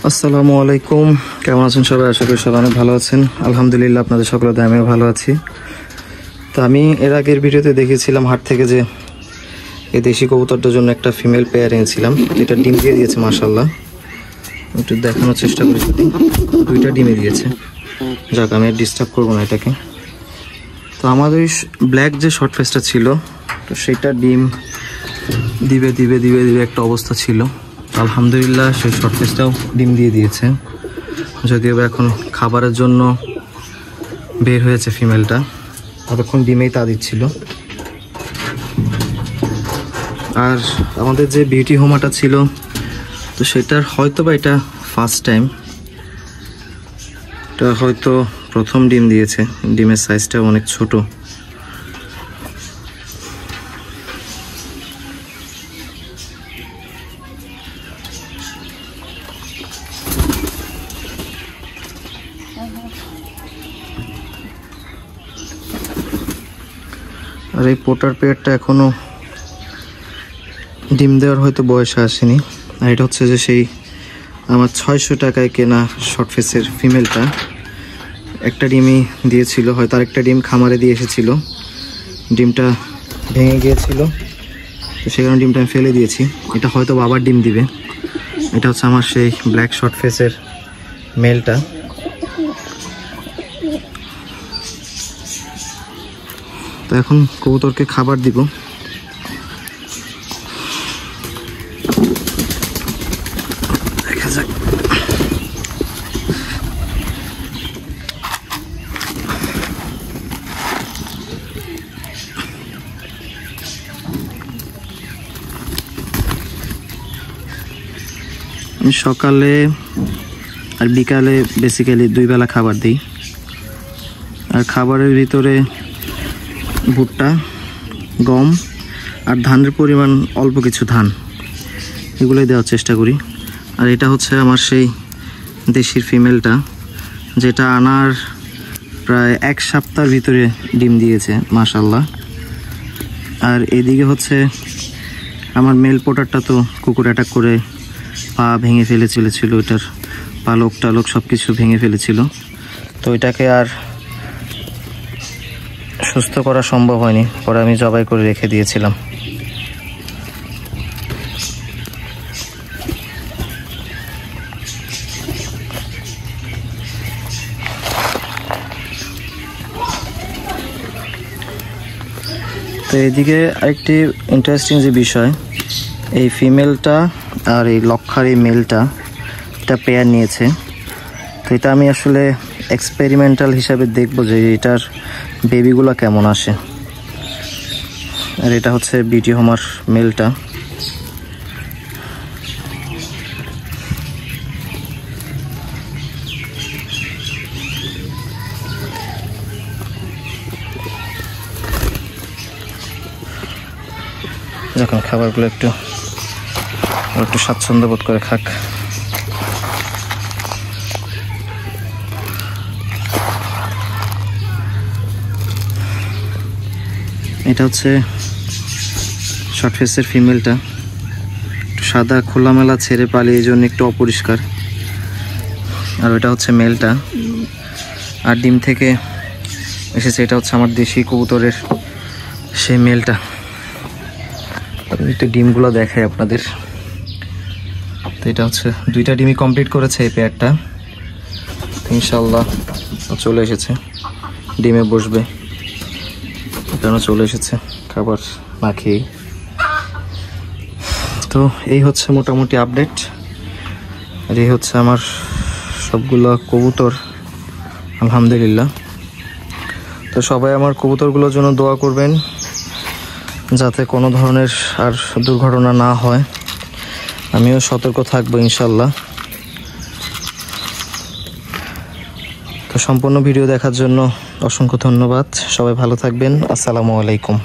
আসসালামু আলাইকুম, কেমন আছেন সবাই? আশা করি সবাই অনেক ভালো আছেন। আলহামদুলিল্লাহ, আপনাদের সকলের আমিও ভালো আছি। তো আমি এর আগের ভিডিওতে দেখেছিলাম হাট থেকে যে এই দেশি কবুতরটার জন্য একটা ফিমেল পেয়ার এনেছিলাম, যেটা ডিম দিয়ে দিয়েছে মাশাআল্লাহ। একটু দেখানোর চেষ্টা করি, যদি দুইটা ডিমে দিয়েছে। যাক, আমি ডিস্টার্ব করবো না এটাকে। তো আমাদের ব্ল্যাক যে শর্ট ফেসটা ছিল, তো সেটা ডিম দিবে দিবে দিবে দিবে একটা অবস্থা ছিল। আলহামদুলিল্লাহ সেই শর্ট ফেসটাও ডিম দিয়ে দিয়েছে, যদিও এখন খাবারের জন্য বের হয়েছে ফিমেলটা। ততক্ষণ ডিমেই তা দিচ্ছিল। আর আমাদের যে বিউটি হোমাটা ছিল, তো সেটার হয়তো বা এটা ফার্স্ট টাইম, এটা হয়তো প্রথম ডিম দিয়েছে। ডিমের সাইজটা অনেক ছোট। আর এই পোটার পেয়ারটা এখনো ডিম দেওয়ার হয়তো বয়সে আসেনি। আর এটা হচ্ছে যে সেই আমার 600 টাকায় কেনা শর্ট ফেসের ফিমেলটা। একটা ডিমই দিয়েছিল, হয়তো আরেকটা ডিম খামারে দিয়ে এসেছিল, ডিমটা ভেঙে গিয়েছিল, তো সেই কারণে ডিমটা আমি ফেলে দিয়েছি। এটা হয়তো আবার ডিম দিবে। এটা হচ্ছে আমার সেই ব্ল্যাক শর্ট ফেসের মেলটা। তো এখন কবুতরকে খাবার দিব। দেখা যাক। আমি সকালে আর বিকালে বেসিক্যালি 2 বেলা খাবার দিই। আর খাবারের ভিতরে ভুট্টা, গম আর ধানের পরিমাণ অল্প কিছু ধান, এগুলোই দেওয়ার চেষ্টা করি। আর এটা হচ্ছে আমার সেই দেশির ফিমেলটা, যেটা আনার প্রায় 1 সপ্তাহের ভিতরে ডিম দিয়েছে মাশাআল্লাহ। আর এদিকে হচ্ছে আমার মেল পোটারটা তো কুকুর অ্যাটাক করে পা ভেঙে ফেলে চলেছিল, ওটার পালক টালক সব কিছু ভেঙে ফেলেছিল। তো এটাকে আর সুস্থ করা সম্ভব হয়নি, পরে আমি জবাই করে রেখে দিয়েছিলাম। তো এদিকে আরেকটি ইন্টারেস্টিং যে বিষয়, এই ফিমেলটা আর এই লক্ষার এই মেলটা এটা পেয়ার নিয়েছে। তো এটা আমি আসলে এক্সপেরিমেন্টাল হিসাবে দেখবো যে এটার বেবিগুলো কেমন আসে। আর এটা হচ্ছে বিউটি হোমার মেলটা। যখন খাবারগুলো একটু স্বাচ্ছন্দ্য বোধ করে খাক। এটা হচ্ছে শর্ট ফেসের ফিমেলটা, একটু সাদা খোলামেলা ছেড়ে পালিয়ে, এই জন্য একটু অপরিষ্কার। আর ওইটা হচ্ছে মেলটা, আর ডিম থেকে এসেছে। এটা হচ্ছে আমার দেশি কবুতরের সেই মেলটা। একটু ডিমগুলো দেখাই আপনাদের। তো এটা হচ্ছে 2টা ডিমই কমপ্লিট করেছে এই পেয়ারটা। ইনশাল্লাহ চলে এসেছে, ডিমে বসবে, কারণ চলে এসেছে খাবার না খেয়ে। তো এই হচ্ছে মোটামুটি আপডেট। আর এই হচ্ছে আমার সবগুলো কবুতর আলহামদুলিল্লাহ। তো সবাই আমার কবুতরগুলোর জন্য দোয়া করবেন, যাতে কোনো ধরনের আর দুর্ঘটনা না হয়। আমিও সতর্ক থাকবো ইনশাল্লাহ। তো সম্পূর্ণ ভিডিও দেখার জন্য অসংখ্য ধন্যবাদ। সবাই ভালো থাকবেন। আসসালামু আলাইকুম।